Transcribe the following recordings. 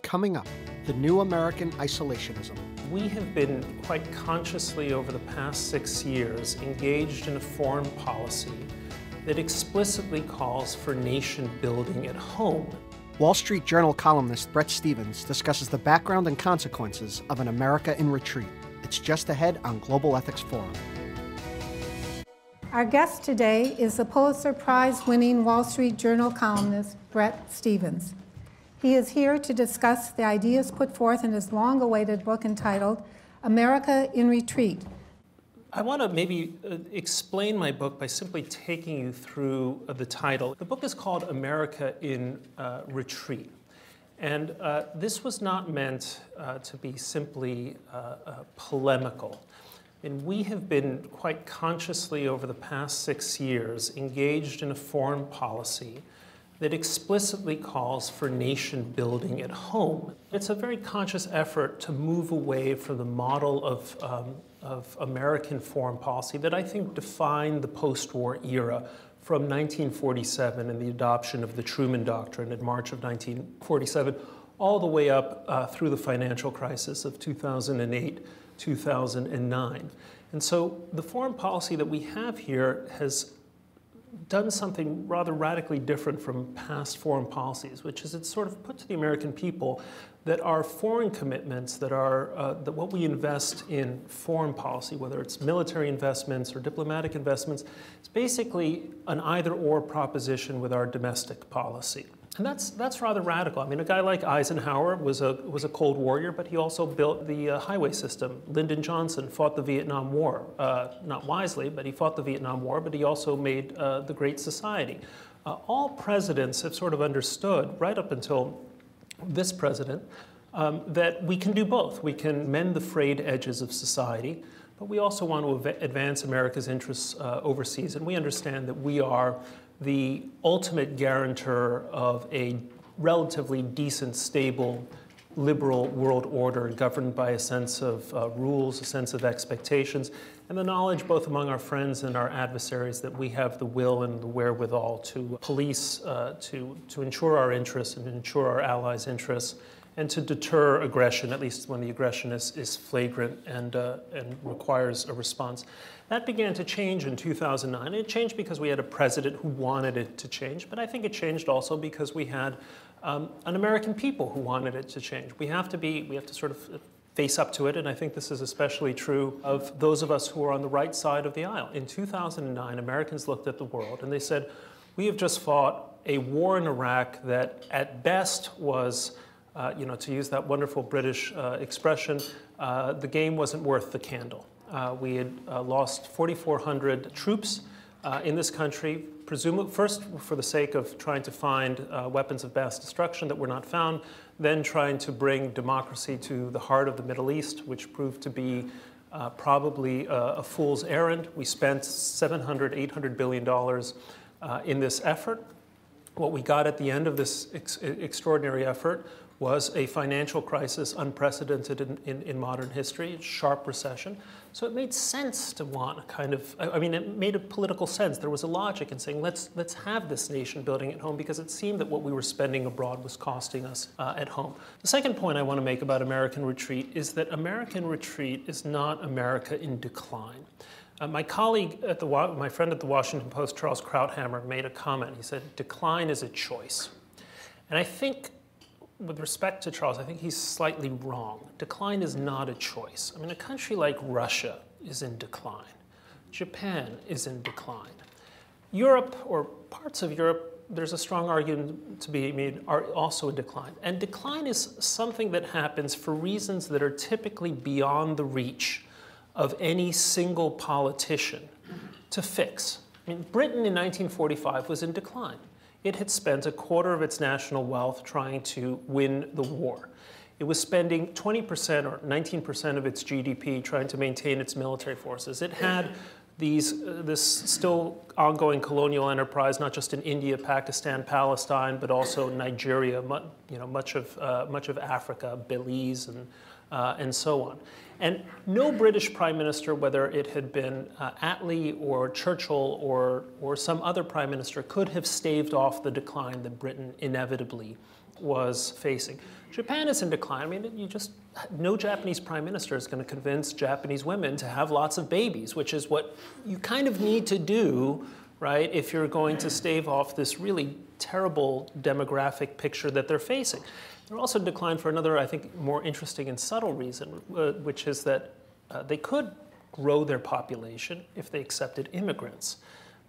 Coming up, the new American isolationism. We have been quite consciously over the past 6 years engaged in a foreign policy that explicitly calls for nation building at home. Wall Street Journal columnist Bret Stephens discusses the background and consequences of an America in retreat. It's just ahead on Global Ethics Forum. Our guest today is the Pulitzer Prize-winning Wall Street Journal columnist Bret Stephens. He is here to discuss the ideas put forth in his long-awaited book entitled America in Retreat. I want to maybe explain my book by simply taking you through the title. The book is called America in Retreat. And this was not meant to be simply polemical. And we have been quite consciously over the past 6 years engaged in a foreign policy that explicitly calls for nation building at home. It's a very conscious effort to move away from the model of American foreign policy that I think defined the post-war era from 1947 and the adoption of the Truman Doctrine in March of 1947, all the way up through the financial crisis of 2008, 2009. And so the foreign policy that we have here has done something rather radically different from past foreign policies, which is it's sort of put to the American people that our foreign commitments, that what we invest in foreign policy, whether it's military investments or diplomatic investments, is basically an either-or proposition with our domestic policy. And that's rather radical. I mean, a guy like Eisenhower was a Cold Warrior, but he also built the highway system. Lyndon Johnson fought the Vietnam War, not wisely, but he fought the Vietnam War, but he also made the Great Society. All presidents have sort of understood, right up until this president, that we can do both. We can mend the frayed edges of society, but we also want to advance America's interests overseas, and we understand that we are the ultimate guarantor of a relatively decent, stable, liberal world order governed by a sense of rules, a sense of expectations, and the knowledge both among our friends and our adversaries that we have the will and the wherewithal to police, to ensure our interests and ensure our allies' interests, and to deter aggression, at least when the aggression is flagrant and requires a response. That began to change in 2009. It changed because we had a president who wanted it to change, but I think it changed also because we had an American people who wanted it to change. We have to sort of face up to it, and I think this is especially true of those of us who are on the right side of the aisle. In 2009, Americans looked at the world and they said, we have just fought a war in Iraq that at best was, to use that wonderful British expression, the game wasn't worth the candle. We had lost 4,400 troops in this country, presumably first for the sake of trying to find weapons of mass destruction that were not found, then trying to bring democracy to the heart of the Middle East, which proved to be probably a fool's errand. We spent $700, $800 billion in this effort. What we got at the end of this extraordinary effort was a financial crisis unprecedented in modern history, a sharp recession. So it made sense to want a kind of, it made a political sense. There was a logic in saying, let's have this nation building at home, because it seemed that what we were spending abroad was costing us at home. The second point I want to make about American retreat is that American retreat is not America in decline. My colleague, my friend at the Washington Post, Charles Krauthammer, made a comment. He said, decline is a choice. And I think, with respect to Charles, I think he's slightly wrong. Decline is not a choice. I mean, a country like Russia is in decline. Japan is in decline. Europe, or parts of Europe, there's a strong argument to be made, are also in decline. And decline is something that happens for reasons that are typically beyond the reach of any single politician to fix. I mean, Britain in 1945 was in decline. It had spent a quarter of its national wealth trying to win the war. It was spending 20% or 19% of its GDP trying to maintain its military forces. It had this still ongoing colonial enterprise, not just in India, Pakistan, Palestine, but also Nigeria, much of Africa, Belize, and and so on. And no British prime minister, whether it had been Attlee or Churchill or some other prime minister, could have staved off the decline that Britain inevitably was facing. Japan is in decline. I mean, no Japanese prime minister is going to convince Japanese women to have lots of babies, which is what you kind of need to do, right, if you're going to stave off this really terrible demographic picture that they're facing. They're also in decline for another, I think, more interesting and subtle reason, which is that they could grow their population if they accepted immigrants.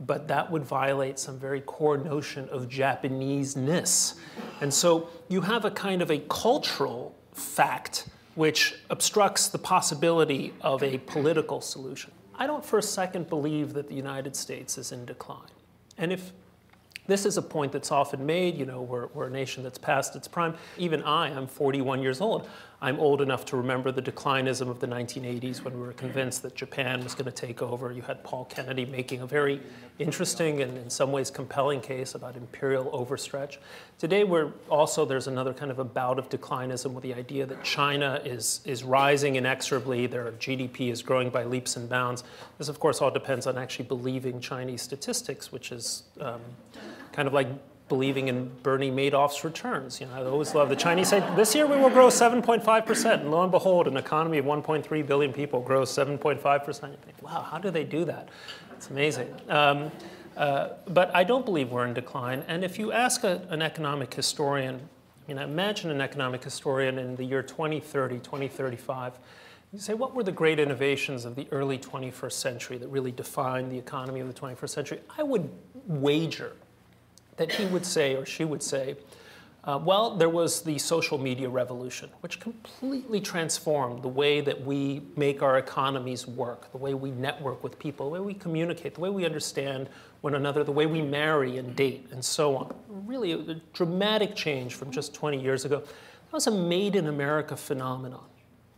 But that would violate some very core notion of Japanese-ness. And so you have a kind of a cultural fact which obstructs the possibility of a political solution. I don't for a second believe that the United States is in decline. And if this is a point that's often made, you know, we're a nation that's past its prime. Even I'm 41 years old. I'm old enough to remember the declinism of the 1980s when we were convinced that Japan was going to take over. You had Paul Kennedy making a very interesting and in some ways compelling case about imperial overstretch. Today there's another kind of a bout of declinism with the idea that China is rising inexorably. Their GDP is growing by leaps and bounds. This, of course, all depends on actually believing Chinese statistics, which is kind of like believing in Bernie Madoff's returns. You know, I always love the Chinese say, this year we will grow 7.5%, and lo and behold, an economy of 1.3 billion people grows 7.5%. You think, wow, how do they do that? It's amazing. But I don't believe we're in decline. And if you ask an economic historian, I mean, imagine an economic historian in the year 2030, 2035, you say, what were the great innovations of the early 21st century that really defined the economy of the 21st century? I would wager that he would say, or she would say, well, there was the social media revolution, which completely transformed the way that we make our economies work, the way we network with people, the way we communicate, the way we understand one another, the way we marry and date, and so on. Really a dramatic change from just 20 years ago. That was a made-in-America phenomenon.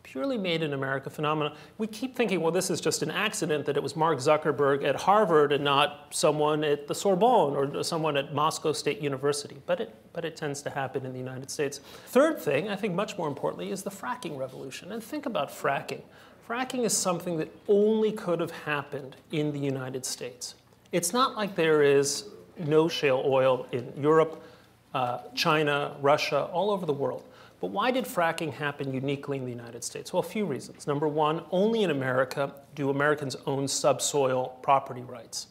Purely made-in-America phenomenon. We keep thinking, well, this is just an accident that it was Mark Zuckerberg at Harvard and not someone at the Sorbonne or someone at Moscow State University. But it tends to happen in the United States. Third thing, I think much more importantly, is the fracking revolution. And think about fracking. Fracking is something that only could have happened in the United States. It's not like there is no shale oil in Europe, China, Russia, all over the world. But why did fracking happen uniquely in the United States? Well, a few reasons. Number one, only in America do Americans own subsoil property rights.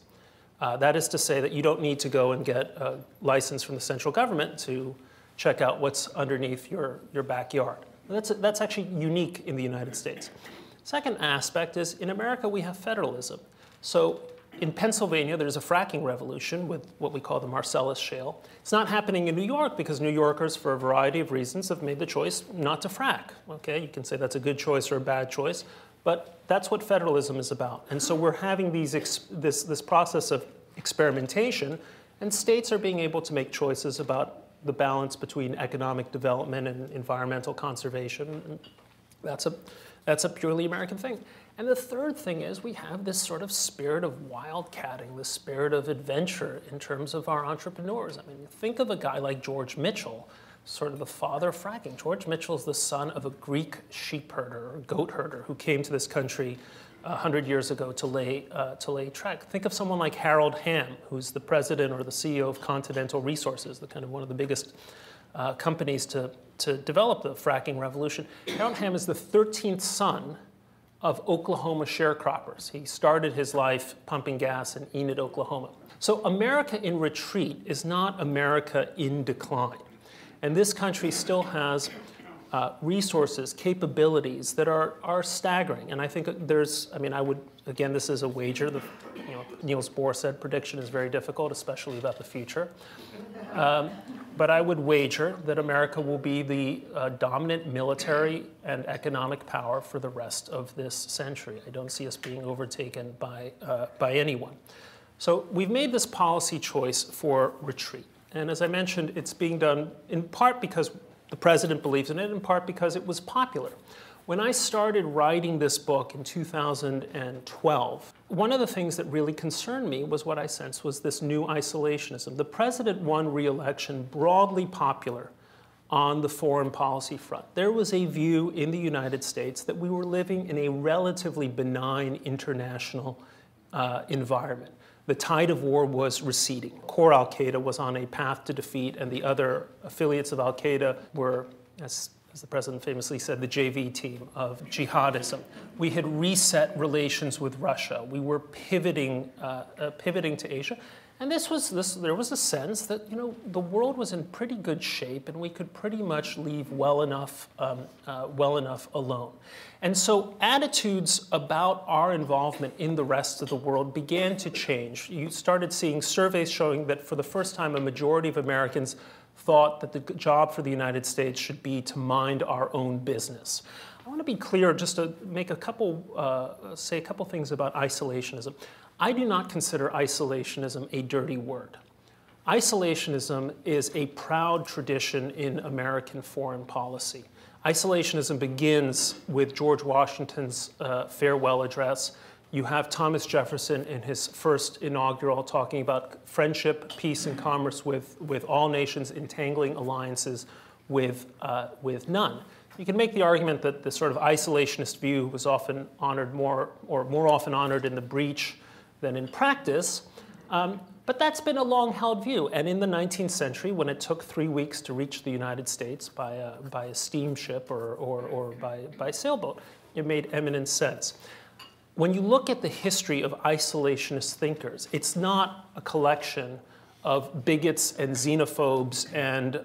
That is to say that you don't need to go and get a license from the central government to check out what's underneath your backyard. That's actually unique in the United States. Second aspect is in America we have federalism. So in Pennsylvania, there's a fracking revolution with what we call the Marcellus Shale. It's not happening in New York because New Yorkers, for a variety of reasons, have made the choice not to frack. Okay, you can say that's a good choice or a bad choice, but that's what federalism is about. And so we're having this process of experimentation, and states are being able to make choices about the balance between economic development and environmental conservation. And that's a purely American thing. And the third thing is we have this sort of spirit of wildcatting, this spirit of adventure in terms of our entrepreneurs. I mean, think of a guy like George Mitchell, sort of the father of fracking. George Mitchell is the son of a Greek sheep herder or goat herder who came to this country 100 years ago to lay track. Think of someone like Harold Hamm, who's the president or the CEO of Continental Resources, the kind of one of the biggest companies to develop the fracking revolution. Harold Hamm is the 13th son of Oklahoma sharecroppers. He started his life pumping gas in Enid, Oklahoma. So America in retreat is not America in decline. And this country still has resources, capabilities that are staggering. And I think again, this is a wager. Niels Bohr said prediction is very difficult, especially about the future. But I would wager that America will be the dominant military and economic power for the rest of this century. I don't see us being overtaken by anyone. So we've made this policy choice for retreat. And as I mentioned, it's being done in part because the president believes in it, in part because it was popular. When I started writing this book in 2012, one of the things that really concerned me was what I sensed was this new isolationism. The president won re-election broadly popular on the foreign policy front. There was a view in the United States that we were living in a relatively benign international environment. The tide of war was receding. Core al-Qaeda was on a path to defeat, and the other affiliates of al-Qaeda were, as the president famously said, the JV team of jihadism. We had reset relations with Russia. We were pivoting to Asia. And there was a sense that, you know, the world was in pretty good shape and we could pretty much leave well enough alone. And so attitudes about our involvement in the rest of the world began to change. You started seeing surveys showing that for the first time a majority of Americans thought that the job for the United States should be to mind our own business. I want to be clear, just to make say a couple things about isolationism. I do not consider isolationism a dirty word. Isolationism is a proud tradition in American foreign policy. Isolationism begins with George Washington's farewell address. You have Thomas Jefferson in his first inaugural talking about friendship, peace, and commerce with all nations, entangling alliances with none. You can make the argument that the sort of isolationist view was often honored more often honored in the breach than in practice, but that's been a long-held view. And in the 19th century, when it took 3 weeks to reach the United States by a steamship or by sailboat, it made eminent sense. When you look at the history of isolationist thinkers, it's not a collection of bigots and xenophobes and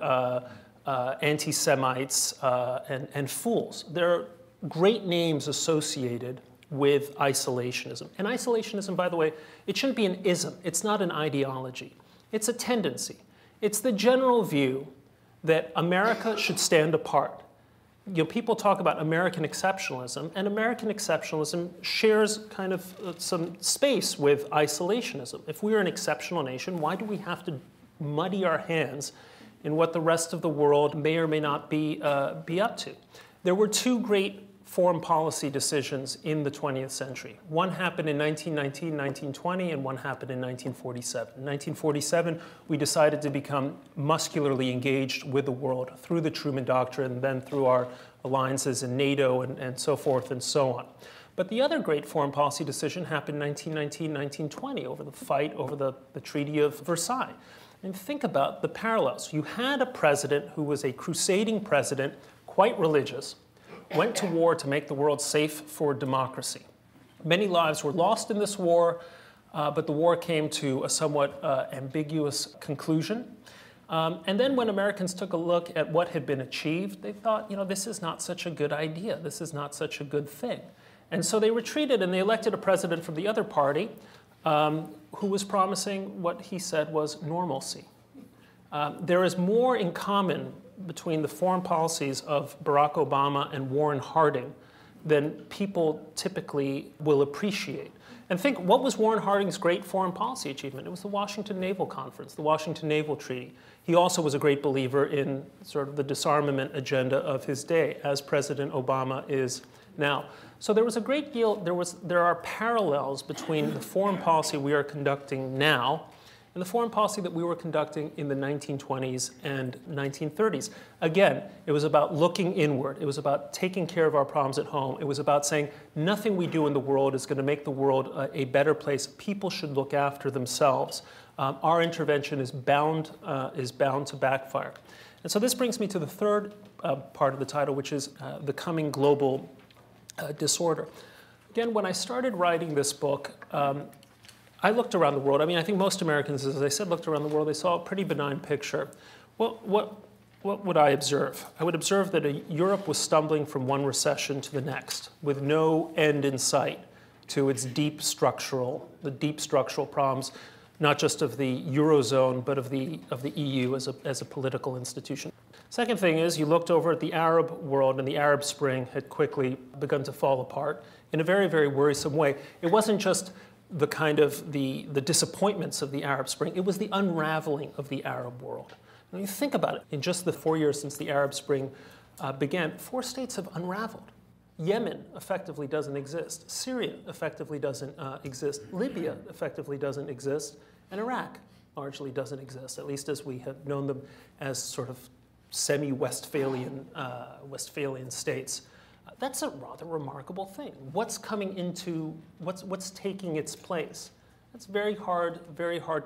anti-Semites and fools. There are great names associated with isolationism. And isolationism, by the way, it shouldn't be an ism. It's not an ideology. It's a tendency. It's the general view that America should stand apart. You know, people talk about American exceptionalism, and American exceptionalism shares kind of some space with isolationism. If we are an exceptional nation, why do we have to muddy our hands in what the rest of the world may or may not be up to? There were two great foreign policy decisions in the 20th century. One happened in 1919, 1920, and one happened in 1947. In 1947, we decided to become muscularly engaged with the world through the Truman Doctrine, and then through our alliances in NATO and so forth and so on. But the other great foreign policy decision happened in 1919, 1920 over the fight over the Treaty of Versailles. And think about the parallels. You had a president who was a crusading president, quite religious, went to war to make the world safe for democracy. Many lives were lost in this war, but the war came to a somewhat ambiguous conclusion. And then when Americans took a look at what had been achieved, they thought, you know, this is not such a good idea. This is not such a good thing. And so they retreated and they elected a president from the other party who was promising what he said was normalcy. There is more in common between the foreign policies of Barack Obama and Warren Harding than people typically will appreciate. And think, what was Warren Harding's great foreign policy achievement? It was the Washington Naval Conference, the Washington Naval Treaty. He also was a great believer in sort of the disarmament agenda of his day, as President Obama is now. So there was a great deal, there are parallels between the foreign policy we are conducting now and the foreign policy that we were conducting in the 1920s and 1930s. Again, it was about looking inward. It was about taking care of our problems at home. It was about saying nothing we do in the world is going to make the world a better place. People should look after themselves. Our intervention is bound to backfire. And so this brings me to the third part of the title, which is the coming global disorder. Again, when I started writing this book, I looked around the world. I mean, I think most Americans, as I said, looked around the world. They saw a pretty benign picture. What would I observe? I would observe that Europe was stumbling from one recession to the next, with no end in sight to its deep structural problems, not just of the Eurozone, but of the EU as a political institution. Second thing is, you looked over at the Arab world, and the Arab Spring had quickly begun to fall apart in a very, very worrisome way. It wasn't just the kind of the disappointments of the Arab Spring. It was the unraveling of the Arab world. When you think about it, in just the 4 years since the Arab Spring began, 4 states have unraveled. Yemen effectively doesn't exist. Syria effectively doesn't exist. Libya effectively doesn't exist. And Iraq largely doesn't exist, at least as we have known them as sort of semi-Westphalian Westphalian states. That's a rather remarkable thing. What's coming into, what's taking its place? That's very hard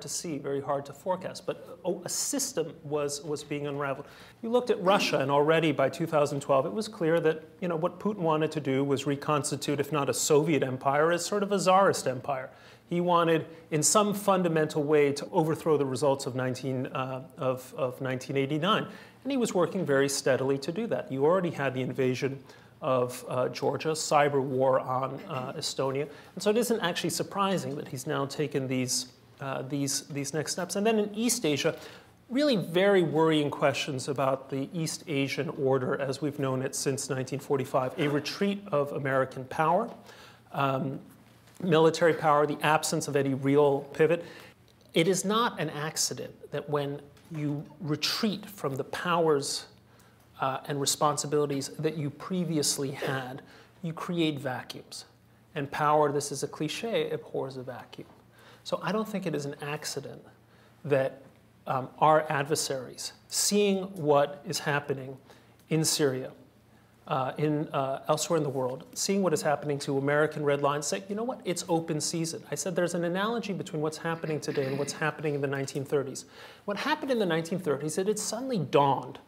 to see, very hard to forecast. But a system was being unraveled. You looked at Russia, and already by 2012, it was clear that what Putin wanted to do was reconstitute, if not a Soviet empire, as sort of a Tsarist empire. He wanted, in some fundamental way, to overthrow the results of 1989, and he was working very steadily to do that. You already had the invasion of Georgia, cyber war on Estonia. And so it isn't actually surprising that he's now taken these next steps. And then in East Asia, really very worrying questions about the East Asian order as we've known it since 1945, a retreat of American power, military power, the absence of any real pivot. It is not an accident that when you retreat from the powers and responsibilities that you previously had, you create vacuums. And power, this is a cliche, abhors a vacuum. So I don't think it is an accident that our adversaries, seeing what is happening in Syria, elsewhere in the world, seeing what is happening to American red lines, say, you know what, it's open season. I said there's an analogy between what's happening today and what's happening in the 1930s. What happened in the 1930s is that it suddenly dawned.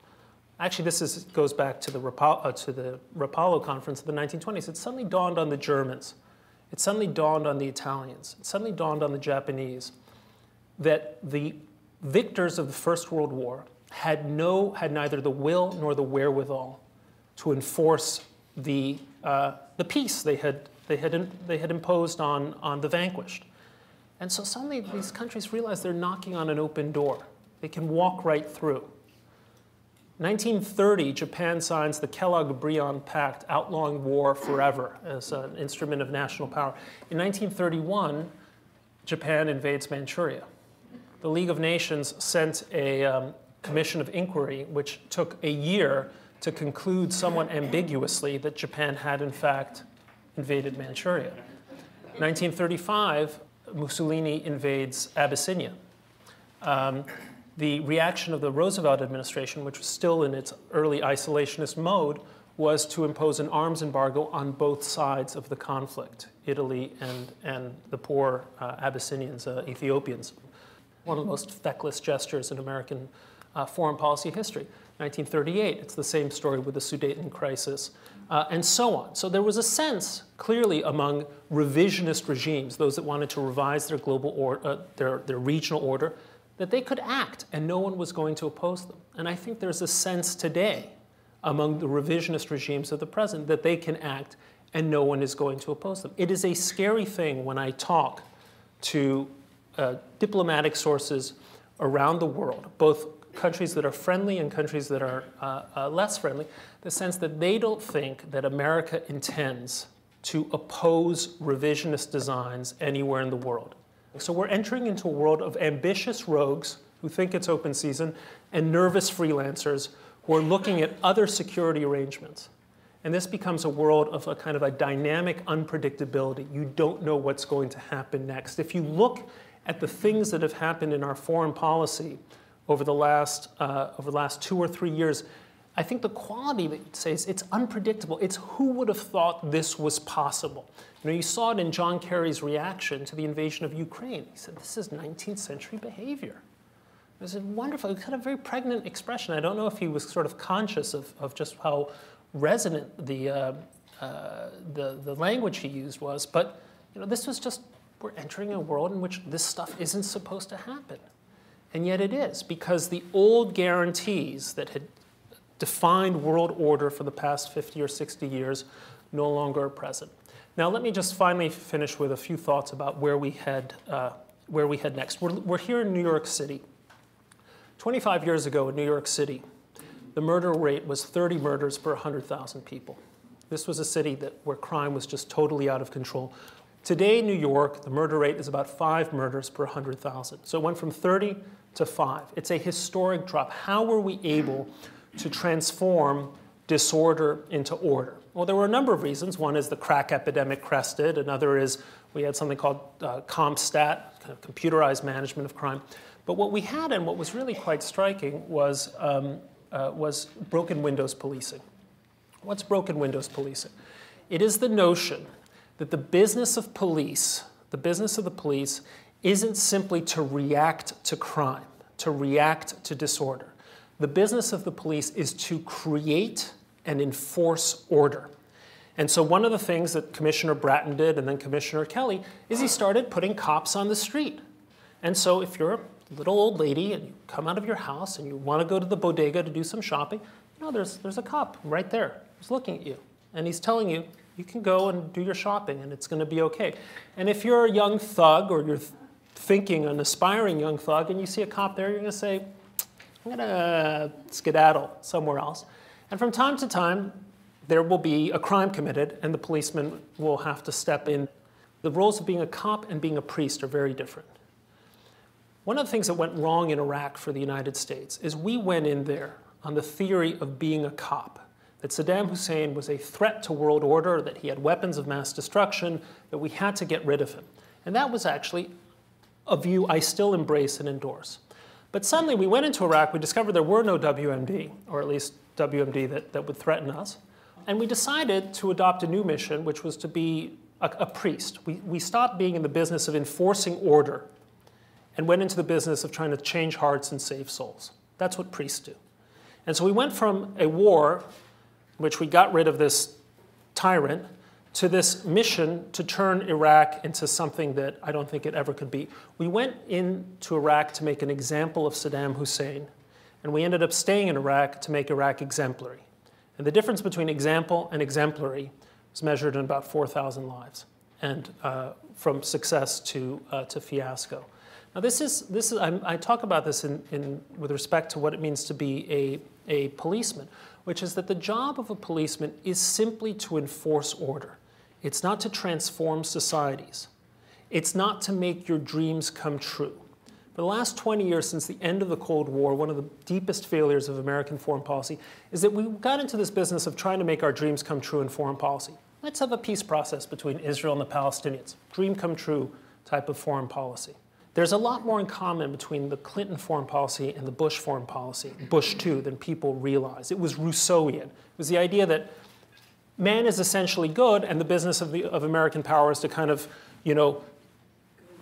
Actually, this goes back to the Rapallo conference of the 1920s. It suddenly dawned on the Germans. It suddenly dawned on the Italians. It suddenly dawned on the Japanese that the victors of the First World War had neither the will nor the wherewithal to enforce the peace they had imposed on the vanquished. And so suddenly these countries realize they're knocking on an open door. They can walk right through. 1930, Japan signs the Kellogg-Briand Pact, outlawing war forever as an instrument of national power. In 1931, Japan invades Manchuria. The League of Nations sent a commission of inquiry, which took a year to conclude somewhat ambiguously that Japan had, in fact, invaded Manchuria. 1935, Mussolini invades Abyssinia. The reaction of the Roosevelt administration, which was still in its early isolationist mode, was to impose an arms embargo on both sides of the conflict, Italy and the poor Abyssinians, Ethiopians. One of the most feckless gestures in American foreign policy history. 1938, it's the same story with the Sudeten crisis, and so on. So there was a sense, clearly, among revisionist regimes, those that wanted to revise their global or their regional order, that they could act and no one was going to oppose them. And I think there's a sense today among the revisionist regimes of the present that they can act and no one is going to oppose them. It is a scary thing when I talk to diplomatic sources around the world, both countries that are friendly and countries that are less friendly, the sense that they don't think that America intends to oppose revisionist designs anywhere in the world. So we're entering into a world of ambitious rogues who think it's open season and nervous freelancers who are looking at other security arrangements. And this becomes a world of a kind of a dynamic unpredictability. You don't know what's going to happen next. If you look at the things that have happened in our foreign policy over the last 2 or 3 years, I think the quality that you'd say is it's unpredictable. It's who would have thought this was possible. You saw it in John Kerry's reaction to the invasion of Ukraine. He said, this is 19th century behavior. It was wonderful. It had a very pregnant expression. I don't know if he was sort of conscious of just how resonant the language he used was, but this was just, we're entering a world in which this stuff isn't supposed to happen. And yet it is, because the old guarantees that had defined world order for the past 50 or 60 years no longer are present. Now let me just finally finish with a few thoughts about where we head next. We're here in New York City. 25 years ago in New York City, the murder rate was 30 murders per 100,000 people. This was a city where crime was just totally out of control. Today in New York, the murder rate is about 5 murders per 100,000. So it went from 30 to 5. It's a historic drop. How were we able to transform disorder into order? Well, there were a number of reasons. One is the crack epidemic crested. Another is we had something called CompStat, kind of computerized management of crime. But what we had, and what was really quite striking, was was broken windows policing. What's broken windows policing? It is the notion that the business of the police isn't simply to react to crime, to react to disorder. The business of the police is to create and enforce order. And so one of the things that Commissioner Bratton did, and then Commissioner Kelly, is he started putting cops on the street. And so if you're a little old lady and you come out of your house and you want to go to the bodega to do some shopping, you know, there's a cop right there who's looking at you. And he's telling you, you can go and do your shopping and it's going to be okay. And if you're a young thug or you're thinking an aspiring young thug and you see a cop there, you're going to say, I'm going to skedaddle somewhere else. And from time to time, there will be a crime committed and the policeman will have to step in. The roles of being a cop and being a priest are very different. One of the things that went wrong in Iraq for the United States is we went in there on the theory of being a cop, that Saddam Hussein was a threat to world order, that he had weapons of mass destruction, that we had to get rid of him. And that was actually a view I still embrace and endorse. But suddenly we went into Iraq, we discovered there were no WMD, or at least WMD that would threaten us. And we decided to adopt a new mission, which was to be a priest. We stopped being in the business of enforcing order and went into the business of trying to change hearts and save souls. That's what priests do. And so we went from a war in which we got rid of this tyrant to this mission to turn Iraq into something that I don't think it ever could be. We went into Iraq to make an example of Saddam Hussein, and we ended up staying in Iraq to make Iraq exemplary. And the difference between example and exemplary was measured in about 4,000 lives, and from success to fiasco. Now I talk about this with respect to what it means to be a policeman, which is that the job of a policeman is simply to enforce order. It's not to transform societies. It's not to make your dreams come true. For the last 20 years, since the end of the Cold War, one of the deepest failures of American foreign policy is that we got into this business of trying to make our dreams come true in foreign policy. Let's have a peace process between Israel and the Palestinians. Dream come true type of foreign policy. There's a lot more in common between the Clinton foreign policy and the Bush foreign policy, Bush too, than people realize. It was Rousseauian. It was the idea that man is essentially good, and the business of American power is to kind of,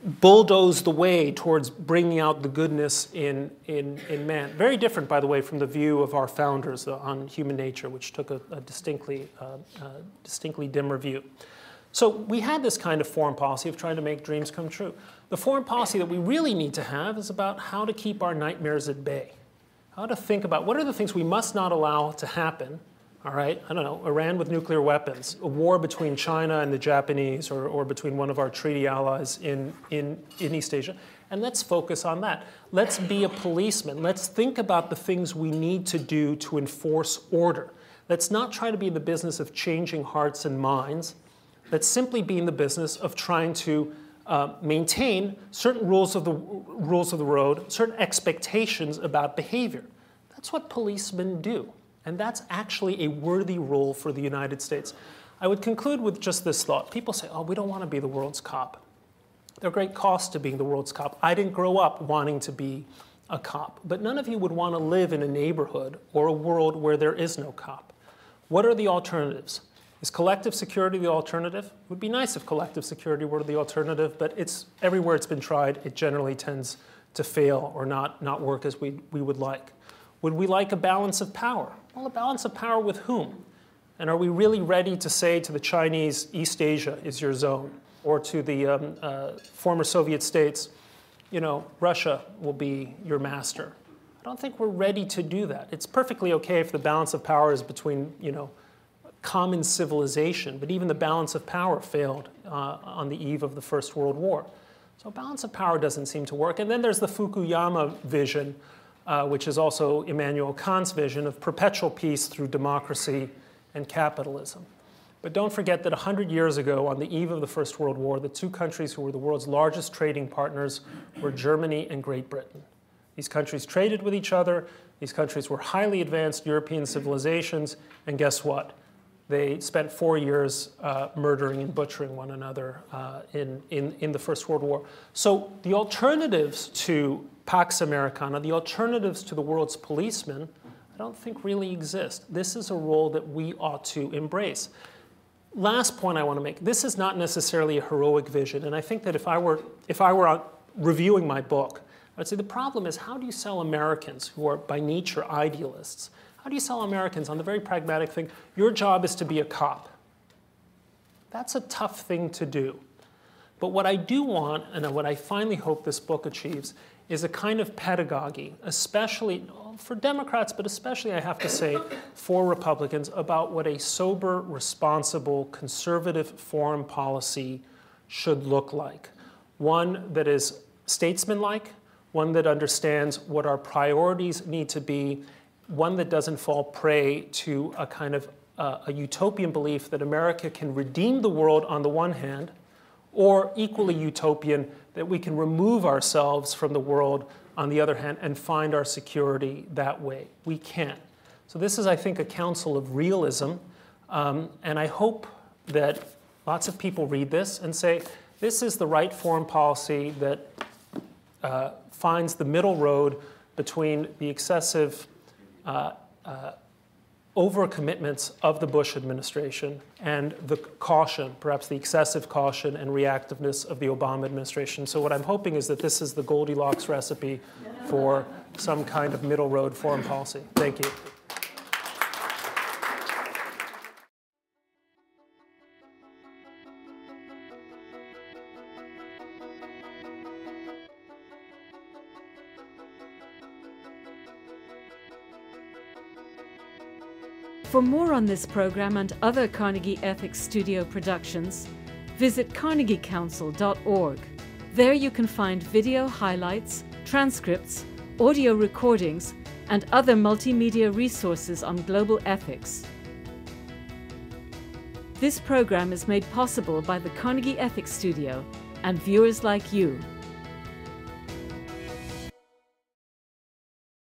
bulldoze the way towards bringing out the goodness in man. Very different, by the way, from the view of our founders on human nature, which took a distinctly dimmer view. So we had this kind of foreign policy of trying to make dreams come true. The foreign policy that we really need to have is about how to keep our nightmares at bay. How to think about what are the things we must not allow to happen. All right, I don't know, Iran with nuclear weapons, a war between China and the Japanese, or between one of our treaty allies in East Asia. And let's focus on that. Let's be a policeman. Let's think about the things we need to do to enforce order. Let's not try to be in the business of changing hearts and minds. Let's simply be in the business of trying to maintain certain rules of the road, certain expectations about behavior. That's what policemen do. And that's actually a worthy role for the United States. I would conclude with just this thought. People say, oh, we don't want to be the world's cop. There are great costs to being the world's cop. I didn't grow up wanting to be a cop. But none of you would want to live in a neighborhood or a world where there is no cop. What are the alternatives? Is collective security the alternative? It would be nice if collective security were the alternative, but everywhere it's been tried, it generally tends to fail or not work as we would like. Would we like a balance of power? Well, a balance of power with whom? And are we really ready to say to the Chinese, East Asia is your zone? Or to the former Soviet states, Russia will be your master? I don't think we're ready to do that. It's perfectly okay if the balance of power is between, common civilization, but even the balance of power failed on the eve of the First World War. So balance of power doesn't seem to work. And then there's the Fukuyama vision, which is also Immanuel Kant's vision of perpetual peace through democracy and capitalism. But don't forget that 100 years ago, on the eve of the First World War, the two countries who were the world's largest trading partners were Germany and Great Britain. These countries traded with each other. These countries were highly advanced European civilizations. And guess what? They spent 4 years murdering and butchering one another in the First World War. So the alternatives to Pax Americana, the alternatives to the world's policemen, I don't think really exist. This is a role that we ought to embrace. Last point I want to make, this is not necessarily a heroic vision, and I think that if I were reviewing my book, I'd say the problem is, how do you sell Americans who are by nature idealists? How do you sell Americans on the very pragmatic thing, your job is to be a cop? That's a tough thing to do. But what I do want, and what I finally hope this book achieves, is a kind of pedagogy, especially for Democrats, but especially, I have to say, for Republicans, about what a sober, responsible, conservative foreign policy should look like. One that is statesmanlike, one that understands what our priorities need to be, one that doesn't fall prey to a kind of a utopian belief that America can redeem the world on the one hand, or equally utopian, that we can remove ourselves from the world on the other hand and find our security that way. We can't. So this is, I think, a counsel of realism, and I hope that lots of people read this and say, this is the right foreign policy that finds the middle road between the excessive overcommitments of the Bush administration and the caution, perhaps the excessive caution and reactiveness of the Obama administration. So what I'm hoping is that this is the Goldilocks recipe for some kind of middle road foreign policy. Thank you. For more on this program and other Carnegie Ethics Studio productions, visit carnegiecouncil.org. There you can find video highlights, transcripts, audio recordings, and other multimedia resources on global ethics. This program is made possible by the Carnegie Ethics Studio and viewers like you.